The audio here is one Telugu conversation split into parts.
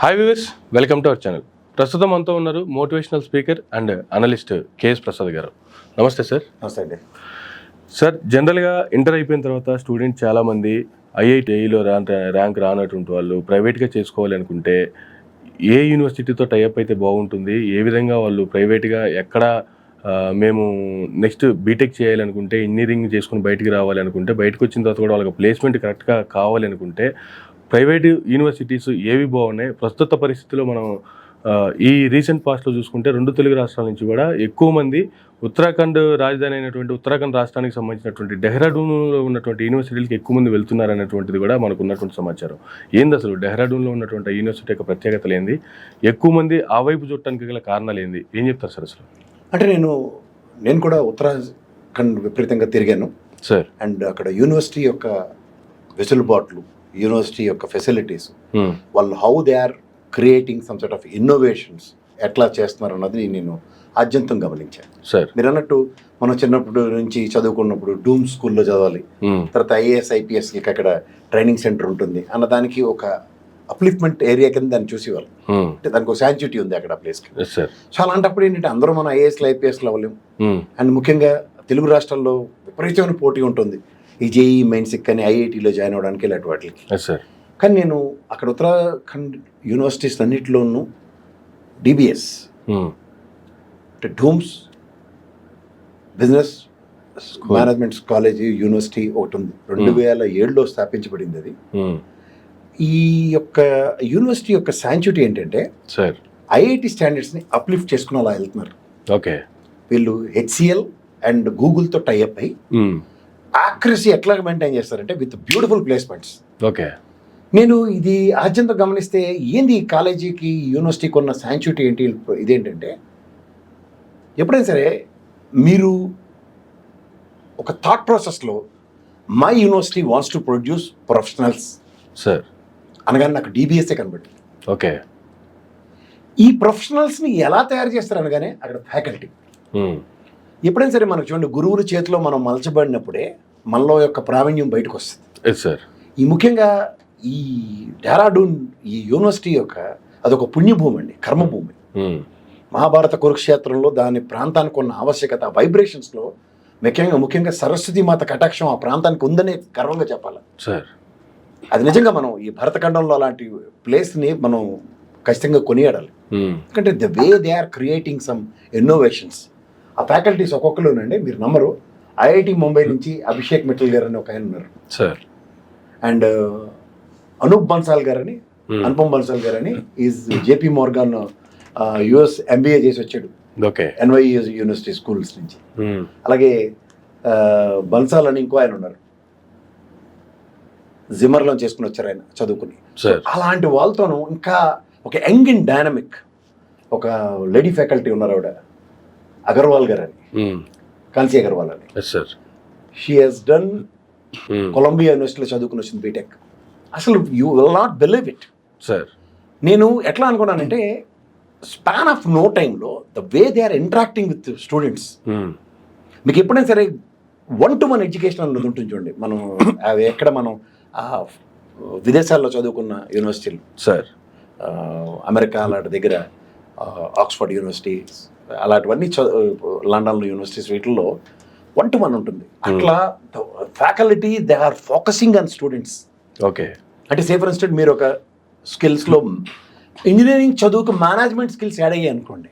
Hi viewers, welcome to our channel. ప్రస్తుతం మనతో ఉన్నారు motivational speaker and analyst KS Prasad గారు. నమస్తే సార్. నమస్తే అండి. సార్, జనరల్గా ఇంటర్ అయిపోయిన తర్వాత స్టూడెంట్స్ చాలామంది ఐఐటిలో ర్యాంక్ రానటువంటి వాళ్ళు ప్రైవేట్గా చేసుకోవాలి అనుకుంటే ఏ యూనివర్సిటీతో టైఅప్ అయితే బాగుంటుంది, ఏ విధంగా వాళ్ళు ప్రైవేట్గా ఎక్కడ మేము నెక్స్ట్ బీటెక్ చేయాలనుకుంటే, ఇంజనీరింగ్ చేసుకుని బయటికి రావాలి అనుకుంటే, బయటకు వచ్చిన తర్వాత కూడా వాళ్ళకి ప్లేస్మెంట్ కరెక్ట్గా కావాలి అనుకుంటే ప్రైవేట్ యూనివర్సిటీస్ ఏవి బాగున్నాయి? ప్రస్తుత పరిస్థితిలో మనం ఈ రీసెంట్ పాస్ట్లో చూసుకుంటే 2 తెలుగు రాష్ట్రాల నుంచి కూడా ఎక్కువ మంది ఉత్తరాఖండ్ రాజధాని అయినటువంటి ఉత్తరాఖండ్ రాష్ట్రానికి సంబంధించినటువంటి డెహ్రాడూన్లో ఉన్నటువంటి యూనివర్సిటీలకు ఎక్కువ మంది వెళ్తున్నారు అనేటువంటిది కూడా మనకు ఉన్నటువంటి సమాచారం. ఏంది అసలు డెహ్రాడూన్లో ఉన్నటువంటి యూనివర్సిటీ యొక్క ప్రత్యేకతలు ఏంది? ఎక్కువ మంది ఆ వైపు చూడటానికి గల కారణాలు ఏంది? ఏం చెప్తారు సార్ అసలు? అంటే నేను కూడా ఉత్తరాఖండ్ విపరీతంగా తిరిగాను సార్. అండ్ అక్కడ యూనివర్సిటీ యొక్క వెసులుబాట్లు, యూనివర్సిటీ యొక్క ఫెసిలిటీస్, వాళ్ళు how they are creating some sort of innovations ఎట్లా చేస్తున్నారు అన్నది నేను ఆద్యంతం గమనించాను. సార్, మీరు అన్నట్టు మనం చిన్నప్పుడు నుంచి చదువుకున్నప్పుడు డూమ్ స్కూల్లో చదవాలి, తర్వాత ఐఏఎస్ ఐపీఎస్కి అక్కడ ట్రైనింగ్ సెంటర్ ఉంటుంది అన్నదానికి ఒక అప్లిఫ్ట్మెంట్ ఏరియా కింద దాన్ని చూసేవాళ్ళు. అంటే దానికి ఒక శాంచుటీ ఉంది అక్కడ ప్లేస్కి. సో అలాంటప్పుడు ఏంటంటే అందరూ మనం ఐఏఎస్లు ఐపీఎస్లు అవ్వలేము. అండ్ ముఖ్యంగా తెలుగు రాష్ట్రాల్లో విపరీతమైన పోటీ ఉంటుంది ఈ జేఈ మెయిన్స్కి కానీ ఐఐటీలో జాయిన్ అవ్వడానికి ఇలాంటి వాటికి. కానీ నేను అక్కడ ఉత్తరాఖండ్ యూనివర్సిటీస్ అన్నింటిలోనూ డిబిఎస్ అంటే dooms business management college university ఒకటి ఉంది. 2007లో స్థాపించబడింది అది. ఈ యొక్క యూనివర్సిటీ యొక్క శాంచుటీ ఏంటంటే సార్, ఐఐటి స్టాండర్డ్స్ని అప్లిఫ్ట్ చేసుకుని అలా వెళ్తున్నారు. ఓకే. వీళ్ళు హెచ్సిఎల్ అండ్ గూగుల్తో టైఅప్ అయ్యి యాక్యురసీ ఎట్లా మెయింటైన్ చేస్తారంటే విత్ బ్యూటిఫుల్ ప్లేస్మెంట్స్. ఓకే. నేను ఇది ఆద్యంతో గమనిస్తే ఏంది ఈ కాలేజీకి యూనివర్సిటీకి ఉన్న శాంచుటీ ఏంటి ఇదేంటంటే, ఎప్పుడైనా సరే మీరు ఒక థాట్ ప్రాసెస్లో my university wants to produce professionals sir అనగానే నాకు డిబిఎస్ఏ కనబడింది. ఓకే. ఈ ప్రొఫెషనల్స్ని ఎలా తయారు చేస్తారు అనగానే అక్కడ ఫ్యాకల్టీ. ఎప్పుడైనా సరే మనకు చూడండి, గురువుల చేతిలో మనం మలచబడినప్పుడే మనలో యొక్క ప్రావీణ్యం బయటకు వస్తుంది. సార్, ఈ ముఖ్యంగా ఈ డెహ్రాడూన్ ఈ యూనివర్సిటీ యొక్క అదొక పుణ్యభూమి అండి, కర్మభూమి. మహాభారత కురుక్షేత్రంలో దాని ప్రాంతానికి ఉన్న ఆవశ్యకత, వైబ్రేషన్స్లో ముఖ్యంగా సరస్వతి మాత కటాక్షం ఆ ప్రాంతానికి ఉందనే గర్వంగా చెప్పాలి సార్. అది నిజంగా మనం ఈ భరతఖండంలో అలాంటి ప్లేస్ని మనం ఖచ్చితంగా కొనియాడాలి. ఎందుకంటే the way they are creating some innovations. ఆ ఫ్యాకల్టీస్ ఒక్కొక్కరునండి, మీరు నమ్మరు. ఐఐటి ముంబై నుంచి అభిషేక్ మిట్టల్ గారు అని ఒక ఆయన ఉన్నారు సార్. అండ్ అనుపమ్ బన్సాల్ గారని is JP Morgan US MBA చేసి వచ్చాడు. ఓకే. ఎన్వైఏ యూనివర్సిటీ స్కూల్స్ నుంచి. అలాగే బన్సాల్ అని ఇంకో ఆయన ఉన్నారు, జిమర్లో చేసుకుని వచ్చారు ఆయన చదువుకుని. అలాంటి వాళ్ళతోనూ ఇంకా ఒక యంగ్ అండ్ డైనమిక్ ఒక లేడీ ఫ్యాకల్టీ ఉన్నారు, ఆవిడ అగర్వాల్ గారు అని, కాన్సీ అగర్వాల్ అని. షీ హెస్ డన్ కొలంబియా యూనివర్సిటీలో చదువుకుని వచ్చింది బీటెక్. అసలు you will not believe it sir. నేను ఎట్లా అనుకున్నానంటే స్పాన్ ఆఫ్ నో టైంలో the way they are interacting with students. మీకు ఎప్పుడైనా సరే 1-to-1 ఎడ్యుకేషన్ అన్నది ఉంటుంది చూడండి. మనం ఎక్కడ మనం విదేశాల్లో చదువుకున్న యూనివర్సిటీలు సార్, అమెరికా అలాంటి దగ్గర ఆక్స్ఫర్డ్ యూనివర్సిటీ అలాంటివన్నీ లండన్లో యూనివర్సిటీస్ వీటిల్లో 1-to-1 ఉంటుంది. అట్లా faculty they are focusing on students. Okay. అంటే సే ఫర్ ఇన్స్టెంట్ మీరు ఒక స్కిల్స్లో ఇంజనీరింగ్ చదువుకు మేనేజ్మెంట్ స్కిల్స్ యాడ్ అయ్యాయి అనుకోండి,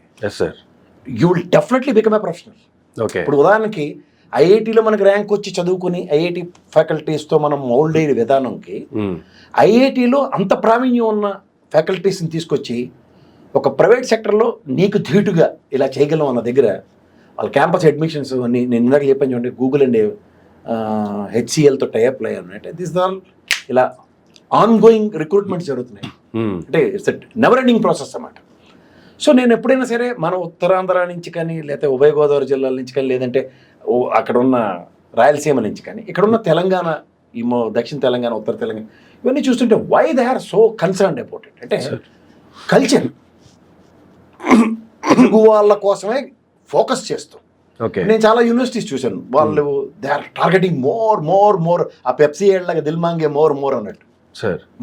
you will definitely become a professional. Okay. ఇప్పుడు ఉదాహరణకి ఐఐటీలో మనకి ర్యాంక్ వచ్చి చదువుకుని ఐఐటి ఫ్యాకల్టీస్తో మనం మౌల్డ్ అయ్యే విధానంకి ఐఐటీలో అంత ప్రావీణ్యం ఉన్న ఫ్యాకల్టీస్ని తీసుకొచ్చి ఒక ప్రైవేట్ సెక్టర్లో నీకు ధీటుగా ఇలా చేయగలం అన్న దగ్గర వాళ్ళ క్యాంపస్ అడ్మిషన్స్ అన్ని నేను ఇందాక చెప్పాను చూడండి, గూగుల్ అండ్ హెచ్సిఎల్తో టైఅప్ అయ్యారు. దిస్ ఆల్ ఇలా ఆన్ గోయింగ్ రిక్రూట్మెంట్స్ జరుగుతున్నాయి. అంటే ఇట్స్ నెవర్ ఎండింగ్ ప్రాసెస్ అన్నమాట. సో నేను ఎప్పుడైనా సరే మన ఉత్తరాంధ్ర నుంచి కానీ, లేకపోతే ఉభయ గోదావరి జిల్లాల నుంచి కానీ, లేదంటే అక్కడ ఉన్న రాయలసీమ నుంచి కానీ, ఇక్కడ ఉన్న తెలంగాణ, ఈ దక్షిణ తెలంగాణ, ఉత్తర తెలంగాణ, ఇవన్నీ చూస్తుంటే why they are so concerned about it. అంటే కల్చర్ తెలుగు వాళ్ళ కోసమే ఫోకస్ చేస్తాం. నేను చాలా యూనివర్సిటీస్ చూశాను, వాళ్ళు దే ఆర్ టార్గెటింగ్ మోర్ ఆ పెప్సీ ఏళ్ళగా దిల్ మాంగే మోర్ అన్నట్టు.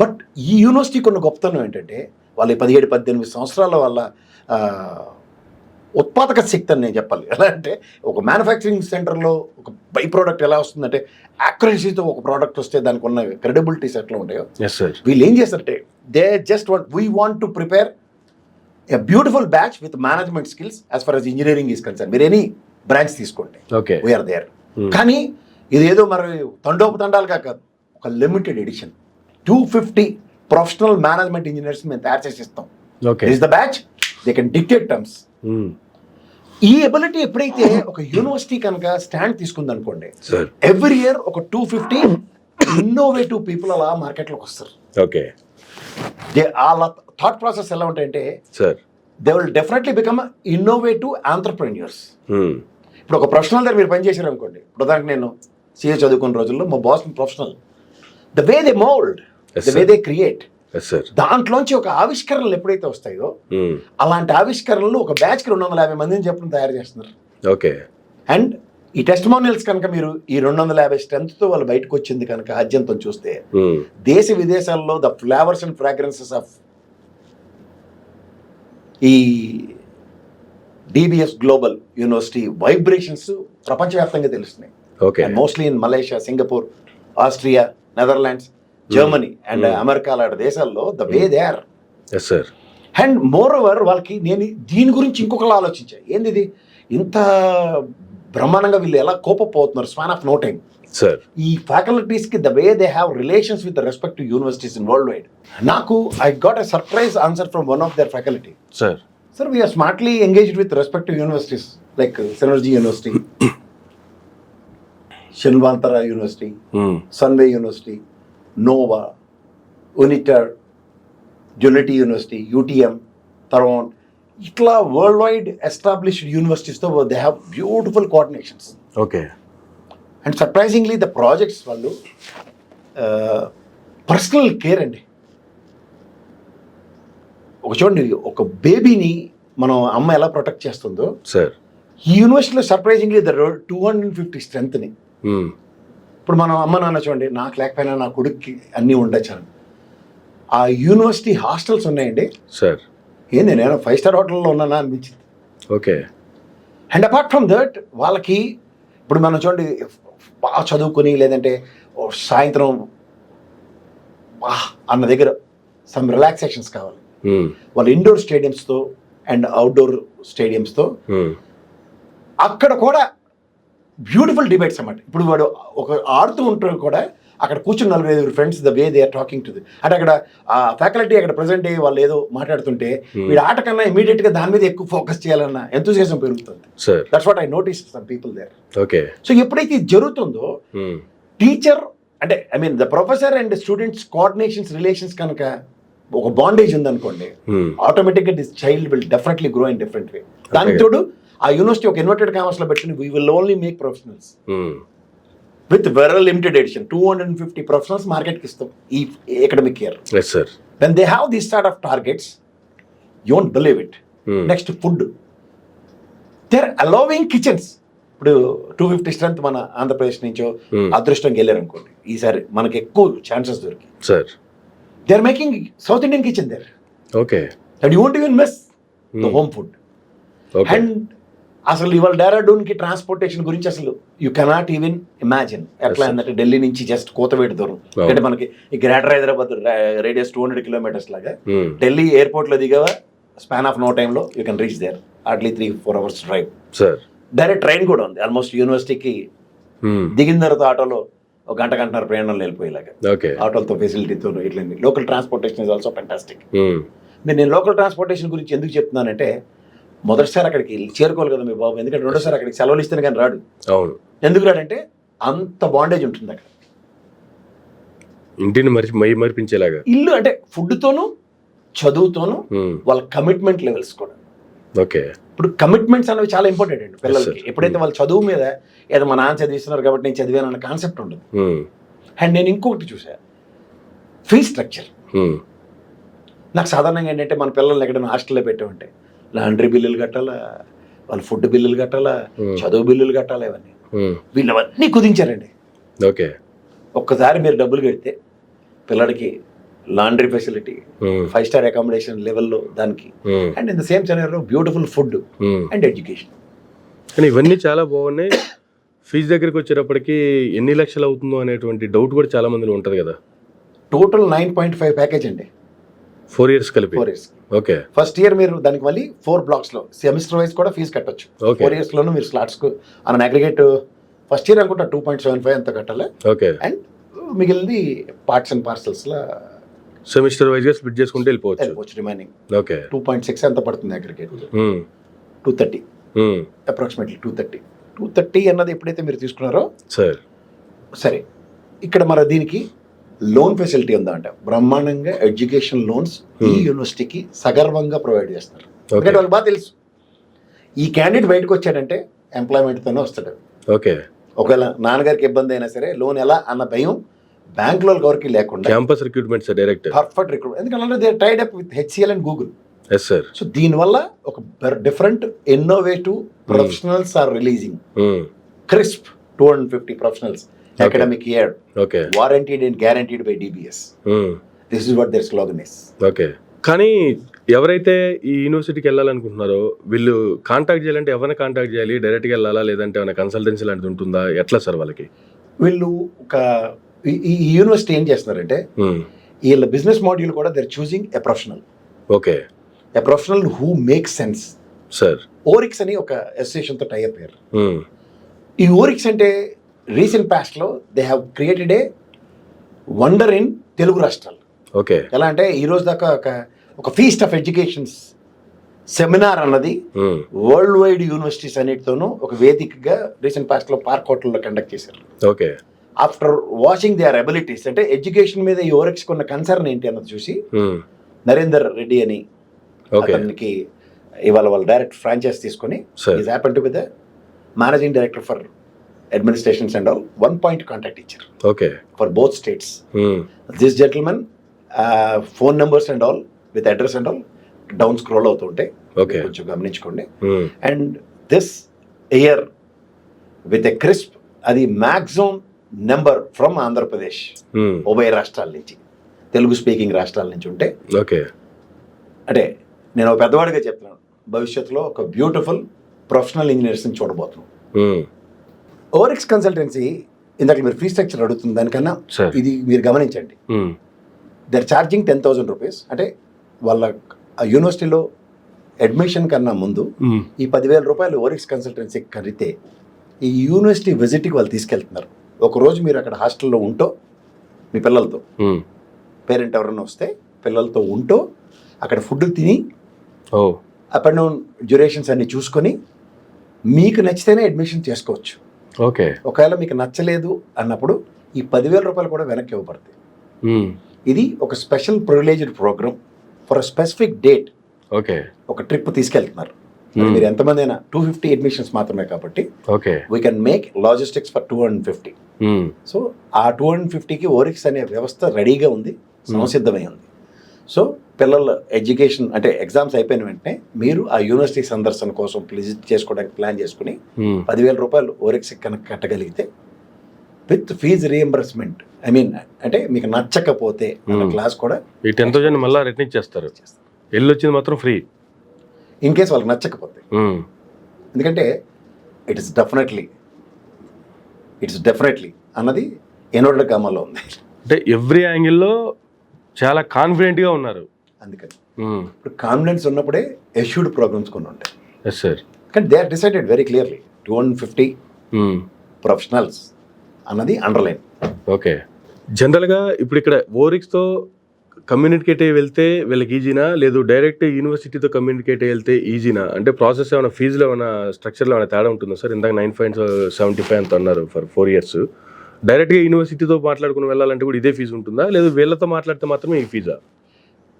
బట్ ఈ యూనివర్సిటీకి ఉన్న గొప్పతనం ఏంటంటే వాళ్ళ 17-18 సంవత్సరాల వాళ్ళ ఉత్పాదక శక్తి అని నేను చెప్పాలి. ఎలా అంటే ఒక మ్యానుఫ్యాక్చరింగ్ సెంటర్లో ఒక బై ప్రోడక్ట్ ఎలా వస్తుందంటే యాక్యురసీతో ఒక ప్రోడక్ట్ వస్తే దానికి ఉన్న క్రెడిబిలిటీస్ ఎట్లా ఉంటాయో ఎస్ సార్. వీళ్ళు ఏం చేస్తారంటే they just we want to prepare a beautiful batch with management skills as for as engineering is concern. మీరు ఎనీ బ్రాంచ్ తీసుకోండి, ఓకే, వీఆర్ దేర్. కానీ ఇది ఏదో మరి తండోపతండాలుగా కాదు, ఒక limited edition 250 professional management engineers మేము తయారు చేసి ఇస్తాం. Okay, is the batch, they can dictate terms. ఈ ఎబిలిటీ ఎప్పుడైతే ఒక యూనివర్సిటీ కనుక స్టాండ్ తీసుకుంది అనుకోండి, సార్, ఎవ్రీ ఇయర్ ఒక 250 ఇన్నోవేటివ్ పీపుల్ అలా మార్కెట్లోకి వస్తారు. ఓకే, వాళ్ళ థాట్ ప్రాసెస్ ఎలా ఉంటాయంటే sir, they will definitely become innovative entrepreneurs. ఇప్పుడు ఒక ప్రొఫెషనల్ దగ్గర మీరు పనిచేసారు అనుకోండి, ఇప్పుడు దానికి నేను సిఏ చదువుకున్న రోజుల్లో మా boss professional, the way they mould, the way they create, దాంట్లోంచి ఒక ఆవిష్కరణలు ఎప్పుడైతే వస్తాయో అలాంటి ఆవిష్కరణలు ఒక బ్యాచ్కి 250 మందిని చెప్పడం తయారు చేస్తున్నారు. ఓకే, అండ్ ఈ టెస్టిమోనియల్స్ కనుక మీరు ఈ 250 స్ట్రెంత్తో వాళ్ళు బయటకు వచ్చింది కనుక ఆద్యంతం చూస్తే దేశ విదేశాల్లో the flavours and fragrances of ఈ డిబిఎస్ గ్లోబల్ యూనివర్సిటీ వైబ్రేషన్స్ ప్రపంచవ్యాప్తంగా తెలుస్తున్నాయి. Okay, mostly in Malaysia, Singapore, Austria, Netherlands, Germany and America లాంటి దేశాల్లో the way they are. Yes sir. And moreover వాళ్ళకి నేను దీని గురించి ఇంకొకలా ఆలోచించాను, ఏంది ఇది ఇంత బ్రహ్మాండంగా వీళ్ళు ఎలా కోపపోతున్నారు span of no time. Sir, ఈ ఫ్యాకల్టీస్కి the way they have relations with respect to universities in world wide. నాకు I got a surprise answer from one of the faculty. Sir, sir we're smartly engaged with respect to universities like synergy university, షన్వాంతరా యూనివర్సిటీ, సన్వే యూనివర్సిటీ, నోవా, ఉనిటర్, యునిటీ యూనివర్సిటీ, యూటీఎం, తర్వాత ఇట్లా వరల్డ్ వైడ్ ఎస్టాబ్లిష్డ్ యూనివర్సిటీస్తో they have beautiful coordinations. Okay, and surprisingly the projects వాళ్ళు పర్సనల్ కేర్ అండి. ఒక చూడండి, ఒక బేబీని మనం అమ్మ ఎలా ప్రొటెక్ట్ చేస్తుందో సార్, ఈ యూనివర్సిటీలో సర్ప్రైజింగ్లీ ద 250 స్ట్రెంత్ని. ఇప్పుడు మనం అమ్మ నాన్న చూడండి, నాకు లేకపోయినా నా కొడుక్కి అన్నీ ఉండొచ్చు. ఆ యూనివర్సిటీ హాస్టల్స్ ఉన్నాయండి సార్. ఏంది నేను 5-స్టార్ హోటల్లో ఉన్నానా అనిపించింది. Okay, and apart from that వాళ్ళకి ఇప్పుడు మనం చూడండి బాగా చదువుకొని లేదంటే సాయంత్రం అన్న దగ్గర సమ్ రిలాక్సేషన్స్ కావాలి, వాళ్ళ ఇండోర్ స్టేడియంస్తో అండ్ అవుట్డోర్ స్టేడియంస్తో అక్కడ కూడా బ్యూటిఫుల్ డిబేట్స్ అన్నమాట. ఇప్పుడు వాడు ఒక ఆడుతూ ఉంటాడు కూడా అక్కడ కూర్చుని 4-5 friends the way they are talking to the, అంటే అక్కడ ఆ ఫ్యాకల్టీ అక్కడ ప్రజెంట్ అయ్యి వాళ్ళు ఏదో మాట్లాడుతుంటే వీడు ఆట కన్నా ఇమీడియట్గా దాని మీద ఎక్కువ ఫోకస్ చేయాలన్న ఎంతూసియాజం పెరుగుతుంది. That's what I notice some people there. Okay, so ఎప్పుడైతే ఇది జరుగుతుందో టీచర్ అంటే I mean the professor and students coordinations relations కనుక ఒక బాండేజ్ ఉందనుకోండి, ఆటోమేటిక్గా this child will definitely grow in different way. దానికి తోడు ఆ యూనివర్సిటీ ఒక ఇన్వర్టెడ్ కామర్స్లో పెట్టుకుని we will only make professionals with very limited edition 250 professionals మార్కెట్కి ఇస్తాం ఈ academic year. Yes sir. When they have this sort of targets you won't believe it. Next food, they are allowing kitchens. ఇప్పుడు 250 స్ట్రెంత్ మన ఆంధ్రప్రదేశ్ నుంచో అదృష్టంకి వెళ్ళారు అనుకోండి, ఈసారి మనకి ఎక్కువ ఛాన్సెస్ దొరికి sir. They are making south Indian kitchen there. Okay, and you won't even miss the home food. అండ్ అసలు ఇవాళ డెహ్రాడూన్కి ట్రాన్స్పోర్టేషన్ గురించి అసలు యూ కెనాట్ ఈవెన్ ఇమాజిన్. ఎట్లా అంటే ఢిల్లీ నుంచి జస్ట్ కోతవేటు దూరం, అంటే మనకి ఈ గ్రేటర్ హైదరాబాద్ రేడియస్ 200 కిలోమీటర్స్ లాగా ఢిల్లీ ఎయిర్పోర్ట్లో దిగవా స్పాన్ ఆఫ్ నో టైంలో you can reach there, hardly 3-4 hours drive. Direct train కూడా ఉంది ఆల్మోస్ట్ యూనివర్సిటీకి దిగిన తర్వాత ఆటోలో ఒక గంటన్నర ప్రయాణంలో వెళ్ళిపోయేలాగా ఆటోలతో ఫెసిలిటీతో ఇట్లా local transportation is also fantastic. మీరు నేను లోకల్ ట్రాన్స్పోర్టేషన్ గురించి ఎందుకు చెప్తున్నానంటే మొదటిసారి అక్కడికి చేరుకోవాలి కదా మీ బాబు, ఎందుకంటే రెండోసారి అక్కడికి సెలవులు ఇస్తేనే కానీ రాడు. అవును, ఎందుకు రాడంటే అంత బాండేజ్ ఉంటుంది అక్కడ, ఇంటిని మరిపించేలాగా. ఇల్లు అంటే ఫుడ్తోనూ చదువుతోనూ వాళ్ళ కమిట్మెంట్ లెవెల్స్ కూడా. ఓకే, ఇప్పుడు కమిట్మెంట్స్ అనేవి చాలా ఇంపార్టెంట్ అండి పిల్లలకి. ఎప్పుడైతే వాళ్ళ చదువు మీద ఏదో మా నాన్న చదివిస్తున్నారు కాబట్టి నేను చదివాను అన్న కాన్సెప్ట్ ఉండదు. అండ్ నేను ఇంకొకటి చూసా, ఫీ స్ట్రక్చర్. నాకు సాధారణంగా ఏంటంటే మన పిల్లల్ని ఎక్కడైనా హాస్టల్లో పెట్టామంటే లాండ్రీ బిల్లులు కట్టాలా, వాళ్ళ ఫుడ్ బిల్లులు కట్టాలా, చదువు బిల్లులు కట్టాలా, ఇవన్నీ వీళ్ళు అవన్నీ కుదించారండి. ఓకే, ఒక్కసారి మీరు డబ్బులు కడితే పిల్లడికి లాండ్రీ ఫెసిలిటీ, 5-star అకామిడేషన్ లెవెల్లో దానికి, అండ్ ఇన్ ద సేమ్ సెనరీలో బ్యూటిఫుల్ ఫుడ్ అండ్ ఎడ్యుకేషన్. కానీ ఇవన్నీ చాలా బాగున్నాయి. ఫీజు దగ్గరికి వచ్చేటప్పటికి ఎన్ని లక్షలు అవుతుందో అనేటువంటి డౌట్ కూడా చాలా మందిలో ఉంటుంది కదా. టోటల్ 9.5 ప్యాకేజ్ అండి, 4 years కలిపి. 4 years. ఓకే. ఫస్ట్ ఇయర్ మీరు దానికి మళ్ళీ 4 blocks లో సెమిస్టర్ వైజ్ కూడా ఫీజు కట్టొచ్చు. Okay. 4 years లోనూ మీరు స్లాట్స్కు అన్న అగ్రిగేట్ ఫస్ట్ ఇయర్ అనుకుంటా 2.75 అంత కట్టాలి. ఓకే. అండ్ మిగిలింది parts and parcels law semester wise గా స్ప్లిట్ చేసుకుంటే వెళ్ళిపోవచ్చు. Remaining okay. 2.6 ఎంత పడుతుంది అగ్రిగేట్? 230 అప్రాక్సిమేట్లీ 230 అన్నది ఎప్పుడైతే మీరు తీసుకున్నారో సార్. సరే, ఇక్కడ మరి దీనికి లోన్ ఫెసిలిటీ ఉందా అంటే బ్రహ్మాండంగా ఎడ్యుకేషన్ లోన్స్ ఈ యూనివర్సిటీకి సగర్వంగా ప్రొవైడ్ చేస్తున్నారు. ఎందుకంటే వాళ్ళకి బాగా తెలుసు ఈ క్యాండిడేట్ బయటకు వచ్చాడంటే ఎంప్లాయ్మెంట్తోనే వస్తాడు. ఓకే. ఒకవేళ నాన్నగారికి ఇబ్బంది అయినా సరే లోన్ ఎలా అన్న భయం బ్యాంకులో ఎవరికి లేకుండా campus recruitment sir direct perfect recruitment. ఎందుకంటే they tied up with HCL and Google. Yes sir. So దీనివల్ల ఒక different innovative professionals are releasing crisp 250 professionals academic year. Okay. Warranted and guaranteed by DBS. This is what their slogan is. Okay. కానీ ఎవరైతే ఈ యూనివర్సిటీకి వెళ్ళాలనుకుంటున్నారో వీళ్ళు కాంటాక్ట్ చేయాలంటే ఎవరిని కాంటాక్ట్ చేయాలి? డైరెక్ట్గా వెళ్ళాలా లేదంటే ఏమైనా కన్సల్టెన్సీ లాంటిది ఉంటుందా? ఎట్లా సార్ వాళ్ళకి? వీళ్ళు ఒక ఈ యూనివర్సిటీ ఏం చేస్తున్నారంటే వీళ్ళ బిజినెస్ మాడ్యూల్ కూడా they are choosing a professional. Okay. A professional who makes sense. Sir. Orix అని ఒక అసోసియేషన్తో టైఅప్ అయ్యారు. ఈ ఓరిక్స్ అంటే రీసెంట్ పాస్ట్లో they have created a wonder in Telugu రాష్ట్రాలు. ఓకే. ఎలా అంటే ఈ రోజు దాకా ఒక ఫీస్ట్ ఆఫ్ ఎడ్యుకేషన్స్ సెమినార్ అన్నది వరల్డ్ వైడ్ యూనివర్సిటీస్ అన్నిటితోనూ ఒక వేదికగా రీసెంట్ పాస్ట్లో పార్క్ హోటల్లో కండక్ట్ చేశారు. Okay. After watching their abilities అంటే ఎడ్యుకేషన్ మీద ఈ ఓరిక్స్ కొన్న కన్సర్న్ ఏంటి అన్నది చూసి నరేందర్ రెడ్డి అని అతనికి ఇవాళ వాళ్ళు డైరెక్ట్ ఫ్రాంచైజ్ తీసుకొని is happen to be the managing director for administrations and all 1 point contact ఇచ్చారు. Okay. For both states. This gentlemen phone numbers and all with address and all down scroll అవుతుంటే కొంచెం గమనించుకోండి. And this year with a crisp అది మ్యాక్సిమం నెంబర్ ఫ్రమ్ ఆంధ్రప్రదేశ్ ఉభయ రాష్ట్రాల నుంచి తెలుగు స్పీకింగ్ రాష్ట్రాల నుంచి ఉంటే ఓకే. అంటే నేను ఒక పెద్దవాడిగా చెప్తున్నాను భవిష్యత్తులో ఒక బ్యూటిఫుల్ ప్రొఫెషనల్ ఇంజనీర్స్ని చూడబోతున్నాం. ఓరిక్స్ కన్సల్టెన్సీ ఇందాక మీరు ఫీ స్ట్రక్చర్ అడుగుతుంది దానికన్నా ఇది మీరు గమనించండి. They are charging 10,000 rupees. అంటే వాళ్ళ యూనివర్సిటీలో అడ్మిషన్ కన్నా ముందు ఈ 10,000 రూపాయలు ఓరిక్స్ కన్సల్టెన్సీకి కడితే ఈ యూనివర్సిటీ విజిట్కి వాళ్ళు తీసుకెళ్తున్నారు. ఒకరోజు మీరు అక్కడ హాస్టల్లో ఉంటో మీ పిల్లలతో పేరెంట్ ఎవరైనా వస్తే పిల్లలతో ఉంటో అక్కడ ఫుడ్ తిని అప్ అండ్ డౌన్ డ్యూరేషన్స్ అన్ని చూసుకొని మీకు నచ్చితేనే అడ్మిషన్ చేసుకోవచ్చు. ఓకే. ఒకవేళ మీకు నచ్చలేదు అన్నప్పుడు ఈ 10,000 రూపాయలు కూడా వెనక్కి ఇవ్వబడతాయి. ఇది ఒక special privileged programme for a specific date. Okay. ఒక ట్రిప్ తీసుకెళ్తున్నారు. మీరు ఎంతమంది అయినా 250 అడ్మిషన్స్ మాత్రమే కాబట్టి okay we can make logistics for 250. So ఆ 250కి ఓరిక్స్ అనే వ్యవస్థ రెడీగా ఉంది, సంసిద్ధమై ఉంది. సో పిల్లల ఎడ్యుకేషన్ అంటే ఎగ్జామ్స్ అయిపోయిన వెంటనే మీరు ఆ యూనివర్సిటీ సందర్శన కోసం విజిట్ చేసుకోవడానికి ప్లాన్ చేసుకుని 10,000 రూపాయలు ఓరిక్స్ కనుక కట్టగలిగితే with fee reimbursement, I mean అంటే మీకు నచ్చకపోతే క్లాస్ కూడా ఈ 10,000 మళ్ళీ రిటర్న్ ఇచ్చేస్తారు. వెళ్ళి వచ్చింది మాత్రం ఫ్రీ ఇన్ కేస్ వాళ్ళకి నచ్చకపోతే. ఎందుకంటే ఇట్స్ డెఫినెట్లీ అన్నది ఎన్నోడ్ల గ్రామాల్లో ఉంది. అంటే ఎవ్రీ యాంగిల్లో చాలా కాన్ఫిడెంట్గా ఉన్నారు. అందుకని ఇప్పుడు కాన్ఫిడెన్స్ ఉన్నప్పుడే ఎష్యూడ్ ప్రోగ్రామ్స్ కొన్ని ఉంటాయి. Yes sir. కానీ they are decided very clearly 250 professionals అన్నది అండర్లైన్. ఓకే. జనరల్గా ఇప్పుడు ఇక్కడ ఓరిక్స్తో కమ్యూనికేట్ అయ్యి వెళ్తే వీళ్ళకి ఈజీనా, లేదు డైరెక్ట్ యూనివర్సిటీతో కమ్యూనికేట్ అయ్యి వెళ్తే ఈజీనా? అంటే ప్రాసెస్ ఏమైనా ఫీజులో ఏమైనా స్ట్రక్చర్లో ఏమైనా తేడా ఉంటుందా సార్? ఇందాక 9.75 అంత అన్నారు ఫర్ 4 years. డైరెక్ట్గా యూనివర్సిటీతో మాట్లాడుకుని వెళ్ళాలంటే కూడా ఇదే ఫీజు ఉంటుందా, లేదు వీళ్ళతో మాట్లాడితే మాత్రమే ఈ ఫీజా?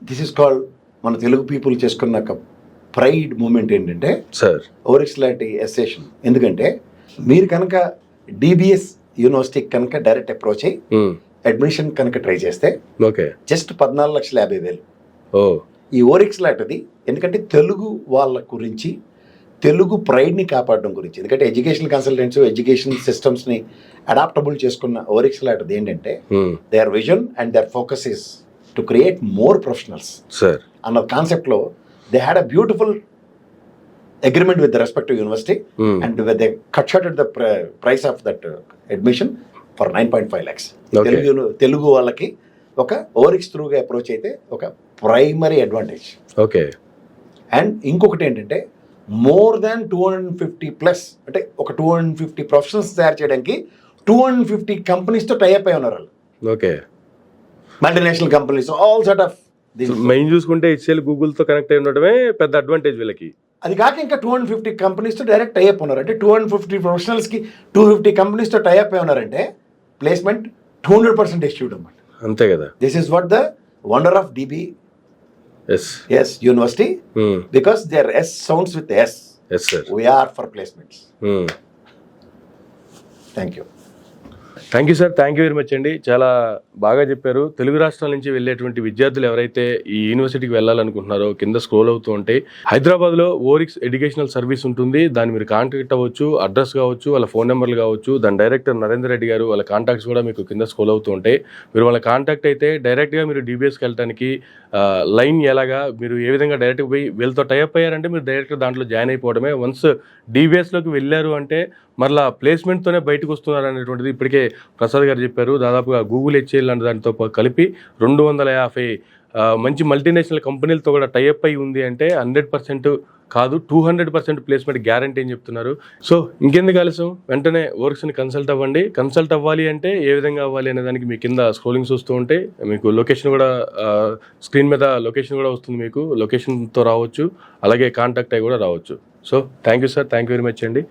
దిస్ ఇస్ కాల్డ్ మన తెలుగు పీపుల్ చేసుకున్న ప్రైడ్ మూమెంట్ ఏంటంటే సార్ ఓరిక్స్ లాంటి అసోసియేషన్. ఎందుకంటే మీరు కనుక DBS యూనివర్సిటీకి కనుక డైరెక్ట్ అప్రోచ్ అయ్యి అడ్మిషన్ కనుక ట్రై చేస్తే ఓకే జస్ట్ 14,50,000. ఈ ఓరిక్స్ లాంటిది ఎందుకంటే తెలుగు వాళ్ళ గురించి, తెలుగు ప్రైడ్ని కాపాడడం గురించి, ఎందుకంటే ఎడ్యుకేషన్ కన్సల్టెంట్స్ ఎడ్యుకేషన్ సిస్టమ్స్ని అడాప్టబుల్ చేసుకున్న ఓరిక్స్ లాంటిది ఏంటంటే their vision and their focus is to create more professionals sir అన్న కాన్సెప్ట్లో they had a beautiful agreement with the respective university and they cut shorted the price of that admission for 9.5 lakhs. Okay. Telugu వాళ్ళకి ఒక ఓరిక్స్ త్రూగా అప్రోచ్ అయితే ఒక ప్రైమరీ అడ్వాంటేజ్. ఓకే. అండ్ ఇంకొకటి ఏంటంటే మోర్ దాన్ 250+ అంటే ఒక 250 ప్రొఫెషనల్స్ తయారు చేయడానికి 250 కంపెనీస్తో టైఅప్ అయి ఉన్నారు వాళ్ళు. Okay. Multinational companies all sort of. Main చూసుకుంటే HCL గూగుల్తో కనెక్ట్ అయి ఉండడమే పెద్ద అడ్వాంటేజ్ వీళ్ళకి. అది కాక ఇంకా 250 కంపెనీస్తో డైరెక్ట్ టైఅప్ ఉన్నారు. అంటే 250 ప్రొఫెషనల్స్కి 250 కంపెనీస్తో టైఅప్ అయి ఉన్నారంటే ప్లేస్మెంట్ 200% ఇష్యూడ్ అన్నమాట. అంతే కదా. This is what the wonder of DB S university, because their S sounds with S. Yes sir. We are for placements. Thank you. Thank you sir, thank you very much అండి. చాలా బాగా చెప్పారు. తెలుగు రాష్ట్రాల నుంచి వెళ్ళేటువంటి విద్యార్థులు ఎవరైతే ఈ యూనివర్సిటీకి వెళ్ళాలనుకుంటున్నారో కింద స్క్రోల్ అవుతూ ఉంటాయి. హైదరాబాద్లో ఓరిక్స్ ఎడ్యుకేషనల్ సర్వీస్ ఉంటుంది. దాన్ని మీరు కాంటాక్ట్ అవ్వచ్చు. అడ్రస్ కావచ్చు, వాళ్ళ ఫోన్ నెంబర్లు కావచ్చు. దాని డైరెక్టర్ నరేందర్ రెడ్డి గారు, వాళ్ళ కాంటాక్ట్స్ కూడా మీకు కింద స్క్రోల్ అవుతూ ఉంటాయి. మీరు వాళ్ళ కాంటాక్ట్ అయితే డైరెక్ట్గా మీరు DBSకి వెళ్ళడానికి లైన్ ఎలాగా, మీరు ఏ విధంగా డైరెక్ట్గా పోయి వీళ్ళతో టైఅప్ అయ్యారంటే మీరు డైరెక్ట్గా దాంట్లో జాయిన్ అయిపోవడమే. వన్స్ DBSలోకి వెళ్ళారు అంటే మరలా ప్లేస్మెంట్తోనే బయటకు వస్తున్నారు అనేటువంటిది ఇప్పటికే ప్రసాద్ గారు చెప్పారు. దాదాపుగా గూగుల్ HCL లాంటి దానితో కలిపి 250 మంచి మల్టీనేషనల్ కంపెనీలతో కూడా టైఅప్ అయి ఉంది అంటే 100% కాదు 200% ప్లేస్మెంట్ గ్యారంటీ అని చెప్తున్నారు. సో ఇంకెందుకు ఆలస్యం, వెంటనే వర్క్స్ని కన్సల్ట్ అవ్వండి. కన్సల్ట్ అవ్వాలి అంటే ఏ విధంగా అవ్వాలి అనే దానికి మీ కింద స్క్రోలింగ్స్ వస్తూ ఉంటే మీకు లొకేషన్ కూడా స్క్రీన్ మీద లొకేషన్ కూడా వస్తుంది. మీకు లొకేషన్తో రావచ్చు, అలాగే కాంటాక్ట్ అయ్యి కూడా రావచ్చు. So thank you sir, thank you very much అండి.